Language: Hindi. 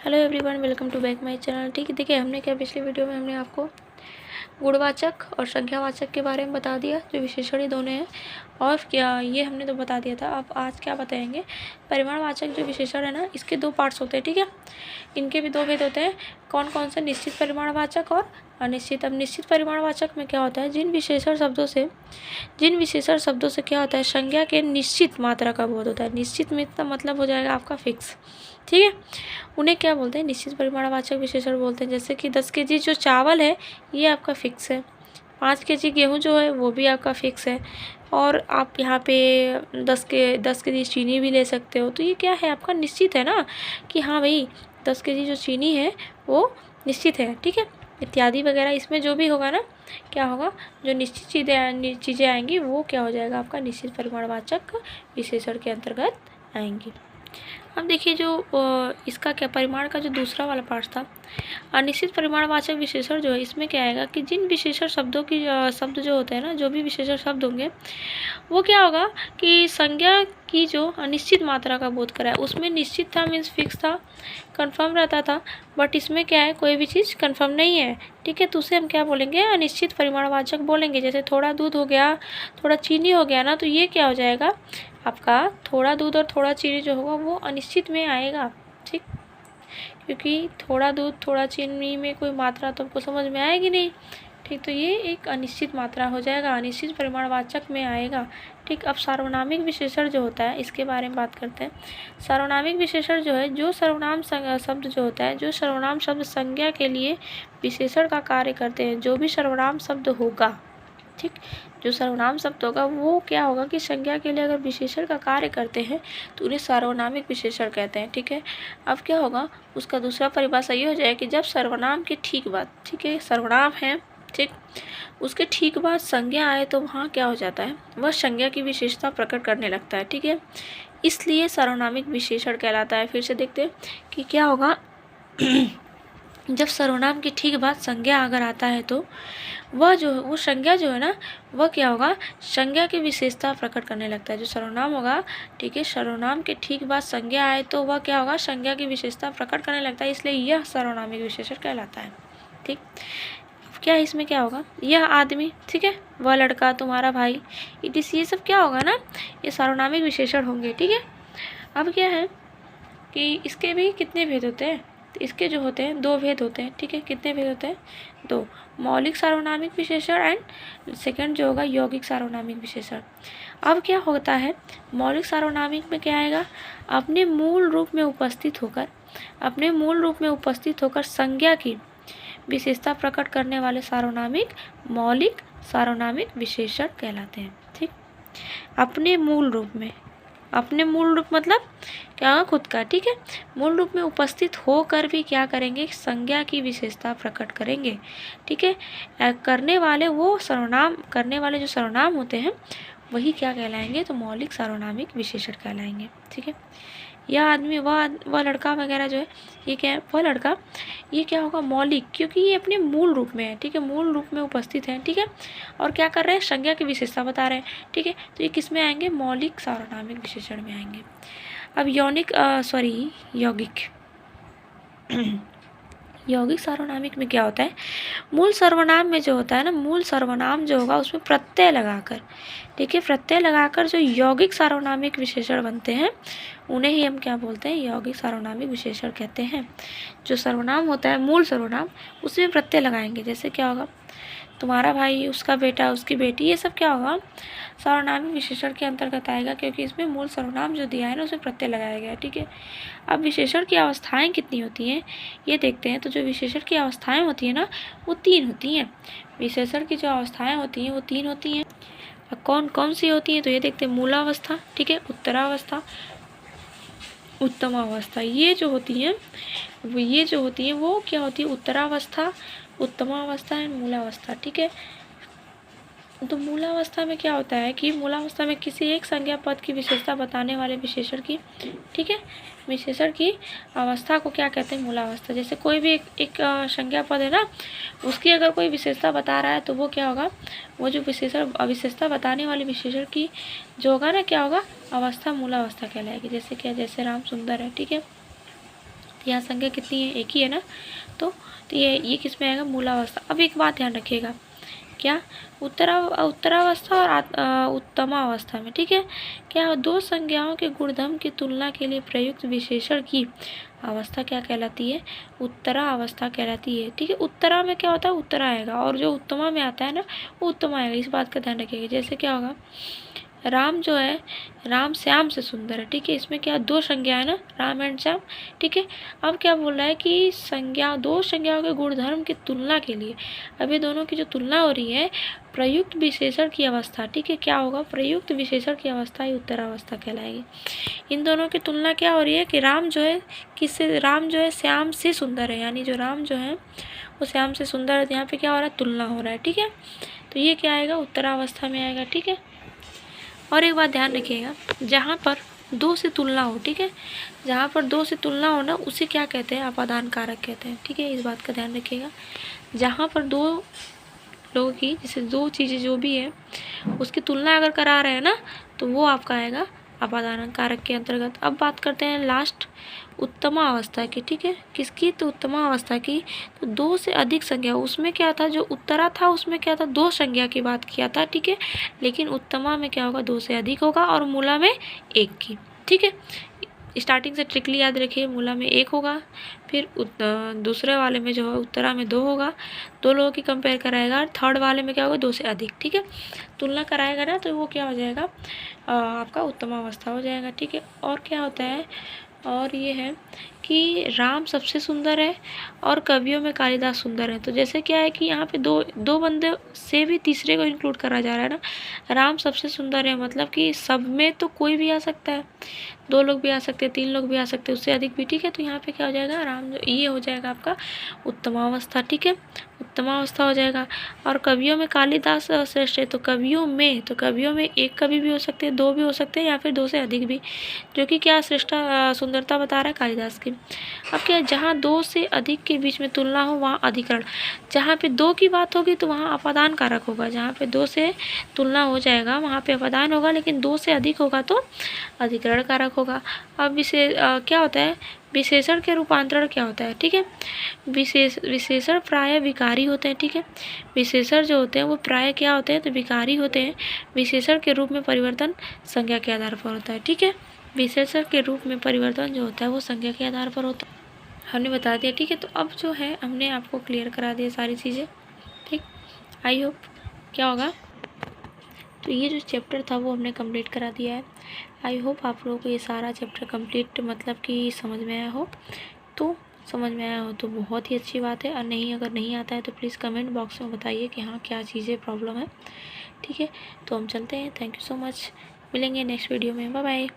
Hello everyone, welcome to back my channel. ठीक है, देखिए हमने क्या पिछली वीडियो में हमने आपको गुणवाचक और संख्यावाचक के बारे में बता दिया, जो विशेषण दोनों हैं। और क्या ये हमने तो बता दिया था। अब आज क्या बताएंगे, परिमाणवाचक जो विशेषण है ना, इसके दो पार्ट्स होते हैं। ठीक है, इनके भी दो भेद होते हैं। कौन कौन से, निश्चित परिमाणवाचक और अनिश्चित। अब निश्चित परिमाणवाचक में क्या होता है, जिन विशेषण शब्दों से क्या होता है, संज्ञा के निश्चित मात्रा का बोध होता है। निश्चित में इसका मतलब हो जाएगा आपका फिक्स। ठीक है, उन्हें क्या बोलते हैं, निश्चित परिमाणवाचक विशेषण बोलते हैं। जैसे कि 10 kg जो चावल है ये आपका फिक्स है, 5 kg गेहूँ जो है वो भी आपका फिक्स है, और आप यहाँ पे 10 kg चीनी भी ले सकते हो। तो ये क्या है, आपका निश्चित है ना, कि हाँ भाई 10 kg जो चीनी है वो निश्चित है। ठीक है, इत्यादि वगैरह इसमें जो भी होगा ना, क्या होगा, जो निश्चित चीज़ें आएंगी वो क्या हो जाएगा, आपका निश्चित परिमाणवाचक विशेषण के अंतर्गत आएंगी। अब देखिए, जो इसका क्या, परिमाण का जो दूसरा वाला पार्ट था, अनिश्चित परिमाणवाचक विशेषण जो है, इसमें क्या आएगा कि जिन विशेषण शब्दों की शब्द जो होते हैं ना, जो भी विशेषण शब्द होंगे वो क्या होगा कि संज्ञा की जो अनिश्चित मात्रा का बोध कराए। उसमें निश्चित था, मीन्स फिक्स था, कंफर्म रहता था। बट इसमें क्या है, कोई भी चीज़ कंफर्म नहीं है। ठीक है, तो उसे हम क्या बोलेंगे, अनिश्चित परिमाणवाचक बोलेंगे। जैसे थोड़ा दूध हो गया, थोड़ा चीनी हो गया ना, तो ये क्या हो जाएगा, आपका थोड़ा दूध और थोड़ा चीनी जो होगा वो अनिश्चित में आएगा। ठीक, क्योंकि थोड़ा दूध थोड़ा चीनी में कोई मात्रा तो आपको समझ में आएगी नहीं। ठीक, तो ये एक अनिश्चित मात्रा हो जाएगा, अनिश्चित परिमाणवाचक में आएगा। ठीक, अब सार्वनामिक विशेषण जो होता है इसके बारे में बात करते हैं। सार्वनामिक विशेषण जो है, जो सर्वनाम शब्द जो होता है, जो सर्वनाम शब्द संज्ञा के लिए विशेषण का कार्य करते हैं। जो भी सर्वनाम शब्द होगा, ठीक, जो सर्वनाम शब्द होगा वो क्या होगा कि संज्ञा के लिए अगर विशेषण का कार्य करते हैं तो उन्हें सार्वनामिक विशेषण कहते हैं। ठीक है, अब क्या होगा, उसका दूसरा परिभाषा ये हो जाए कि जब सर्वनाम के ठीक बाद, ठीक है, सर्वनाम है, ठीक, उसके ठीक बाद संज्ञा आए तो वहाँ क्या हो जाता है, वह संज्ञा की विशेषता प्रकट करने लगता है। ठीक है, इसलिए सार्वनामिक विशेषण कहलाता है। फिर से देखते हैं कि क्या होगा जब सर्वनाम के ठीक बाद संज्ञा अगर आता है तो वो संज्ञा जो है ना, वह क्या होगा, संज्ञा की विशेषता प्रकट करने लगता है। जो सर्वनाम होगा, ठीक है, सर्वनाम के ठीक बाद संज्ञा आए तो वह क्या होगा, संज्ञा की विशेषता प्रकट करने लगता है, इसलिए यह सार्वनामिक विशेषण कहलाता है। ठीक, क्या है, इसमें क्या होगा, यह आदमी, ठीक है, वह लड़का, तुम्हारा भाई, ये सब क्या होगा ना, ये सार्वनामिक विशेषण होंगे। ठीक है, अब क्या है कि इसके भी कितने भेद होते हैं, तो इसके जो होते हैं दो भेद होते हैं। ठीक है, कितने भेद होते हैं, दो, मौलिक सार्वनामिक विशेषण एंड सेकंड जो होगा यौगिक सार्वनामिक विशेषण। अब क्या होता है, मौलिक सार्वनामिक में क्या आएगा, अपने मूल रूप में उपस्थित होकर संज्ञा की विशेषता प्रकट करने वाले सार्वनामिक मौलिक सार्वनामिक विशेषण कहलाते हैं। ठीक, अपने मूल रूप मतलब क्या, खुद का। ठीक है, मूल रूप में उपस्थित होकर भी क्या करेंगे, संज्ञा की विशेषता प्रकट करेंगे। ठीक है, करने वाले जो सर्वनाम होते हैं वही क्या कहलाएंगे, तो मौलिक सार्वनामिक विशेषण कहलाएंगे। ठीक है, यह आदमी, वह लड़का वगैरह जो है, ये क्या है, वह लड़का, ये क्या होगा, मौलिक, क्योंकि ये अपने मूल रूप में है। ठीक है, मूल रूप में उपस्थित है। ठीक है, और क्या कर रहे हैं, संज्ञा की विशेषता बता रहे हैं। ठीक है, तो ये किस में आएंगे, मौलिक सार्वनामिक विशेषण में आएंगे। अब यौगिक सार्वनामिक में क्या होता है, मूल सर्वनाम में जो होता है ना, मूल सर्वनाम जो होगा उसमें प्रत्यय लगाकर, ठीक है, प्रत्यय लगाकर जो यौगिक सार्वनामिक विशेषण बनते हैं उन्हें ही हम क्या बोलते हैं, यौगिक सार्वनामिक विशेषण कहते हैं। जो सर्वनाम होता है, मूल सर्वनाम, उसमें प्रत्यय लगाएंगे। जैसे क्या होगा, तुम्हारा भाई, उसका बेटा, उसकी बेटी, ये सब क्या होगा, सार्वनामिक विशेषण के अंतर्गत आएगा, क्योंकि इसमें मूल सर्वनाम जो दिया है ना उसमें प्रत्यय लगाया गया है। ठीक है, अब विशेषण की अवस्थाएं कितनी होती हैं ये देखते हैं। तो जो विशेषण की अवस्थाएं होती हैं ना, वो 3 होती हैं। विशेषण की जो अवस्थाएं होती हैं वो 3 होती हैं। कौन कौन सी होती हैं, तो ये देखते हैं, मूलावस्था, ठीक है, उत्तरावस्था, उत्तमावस्था। ये जो होती हैं वो क्या होती है, उत्तरावस्था, उत्तमावस्था एंड मूलावस्था। ठीक है, तो मूलावस्था में क्या होता है कि मूलावस्था में किसी एक संज्ञा पद की विशेषता बताने वाले विशेषण की, ठीक है, विशेषण की अवस्था को क्या कहते हैं, मूलावस्था। जैसे कोई भी एक संज्ञा पद है ना, उसकी अगर कोई विशेषता बता रहा है तो वो क्या होगा, वो जो विशेषता बताने वाले विशेषण की जो होगा ना, क्या होगा, अवस्था मूलावस्था कहलाएगी। जैसे क्या, जैसे राम सुंदर है। ठीक है, तो यहाँ संज्ञा कितनी है, एक ही है ना। तो ये किस में आएगा, मूलावस्था। अब एक बात ध्यान रखिएगा, क्या उत्तरावस्था और उत्तमावस्था में, ठीक है, क्या दो संज्ञाओं के गुणधर्म की तुलना के लिए प्रयुक्त विशेषण की अवस्था क्या कहलाती है, उत्तरा अवस्था कहलाती है। ठीक है, उत्तरा में क्या होता है, उत्तरा आएगा, और जो उत्तमा में आता है ना वो उत्तमा आएगा। इस बात का ध्यान रखिएगा। जैसे क्या होगा, राम जो है, राम श्याम से सुंदर है। ठीक है, इसमें क्या दो संज्ञा है ना, राम एंड श्याम। ठीक है, अब क्या बोल रहा है कि दो संज्ञाओं के गुणधर्म की तुलना के लिए, अब ये दोनों की जो तुलना हो रही है, प्रयुक्त विशेषण की अवस्था, ठीक है, क्या होगा, प्रयुक्त विशेषण की अवस्था ही उत्तरावस्था कहलाएगी। इन दोनों की तुलना क्या हो रही है कि राम जो है किससे, राम जो है श्याम से सुंदर है, यानी जो राम जो है वो श्याम से सुंदर है। यहाँ पे क्या हो रहा है, तुलना हो रहा है। ठीक है, तो ये क्या आएगा, उत्तरावस्था में आएगा। ठीक है, और एक बात ध्यान रखिएगा, जहाँ पर दो से तुलना हो, ठीक है, जहाँ पर दो से तुलना हो ना, उसे क्या कहते हैं, अपादान कारक कहते हैं। ठीक है, इस बात का ध्यान रखिएगा। जहाँ पर दो लोगों की, जैसे दो चीज़ें जो भी है उसकी तुलना अगर करा रहे हैं ना, तो वो आपका आएगा अपादान कारक के अंतर्गत। अब बात करते हैं लास्ट उत्तमा अवस्था की। ठीक है, किसकी, तो उत्तमा अवस्था की। तो दो से अधिक संज्ञा, उसमें क्या था, जो उत्तरा था उसमें क्या था, दो संज्ञा की बात किया था। ठीक है, लेकिन उत्तमा में क्या होगा, दो से अधिक होगा, और मूला में एक की। ठीक है, स्टार्टिंग से ट्रिकली याद रखिए, मूला में एक होगा, फिर दूसरे वाले में जो है उत्तरा में दो होगा, दो लोगों की कंपेयर कराएगा, और थर्ड वाले में क्या होगा, दो से अधिक। ठीक है, तुलना कराएगा ना, तो वो क्या हो जाएगा, आपका उत्तम अवस्था हो जाएगा। ठीक है, और क्या होता है, और ये है कि राम सबसे सुंदर है और कवियों में कालिदास सुंदर है। तो जैसे क्या है कि यहाँ पे दो बंदे से भी तीसरे को इंक्लूड करा जा रहा है ना, राम सबसे सुंदर है, मतलब कि सब में तो कोई भी आ सकता है, दो लोग भी आ सकते हैं, तीन लोग भी आ सकते हैं, उससे अधिक भी। ठीक है, तो यहाँ पे क्या हो जाएगा, राम ये हो जाएगा आपका उत्तमावस्था। ठीक है, उत्तमावस्था हो जाएगा। और कवियों में कालिदास श्रेष्ठ है, तो कवियों में एक कवि भी हो सकते हैं, दो भी हो सकते हैं, या फिर दो से अधिक भी, जो कि क्या श्रेष्ठ सुंदरता बता रहा है कालिदास की। अब क्या, जहाँ दो से अधिक के बीच में तुलना हो वहाँ अधिकरण, जहाँ पे दो की बात होगी तो वहाँ अपादान कारक होगा, जहाँ पे दो से तुलना हो जाएगा वहाँ पे अपादान होगा, लेकिन दो से अधिक होगा तो अधिकरण कारक होगा। अब क्या होता है, विशेषण के रूपांतरण क्या होता है। ठीक है, विशेषण प्राय विकारी होते हैं। ठीक है, विशेषण जो होते हैं वो प्राय क्या होते हैं, तो विकारी होते हैं। विशेषण के रूप में परिवर्तन संज्ञा के आधार पर होता है। ठीक है, विशेषण के रूप में परिवर्तन जो होता है वो संज्ञा के आधार पर होता है, हमने बता दिया। ठीक है, तो अब जो है हमने आपको क्लियर करा दिया सारी चीज़ें। ठीक, आई होप क्या होगा, तो ये जो चैप्टर था वो हमने कंप्लीट करा दिया है। आई होप आप लोगों को ये सारा चैप्टर कंप्लीट मतलब कि समझ में आया हो। तो समझ में आया हो तो बहुत ही अच्छी बात है, और नहीं अगर नहीं आता है तो प्लीज़ कमेंट बॉक्स में बताइए कि हाँ क्या चीज़ें प्रॉब्लम है। ठीक है, तो हम चलते हैं। थैंक यू सो मच, मिलेंगे नेक्स्ट वीडियो में, बाय बाय।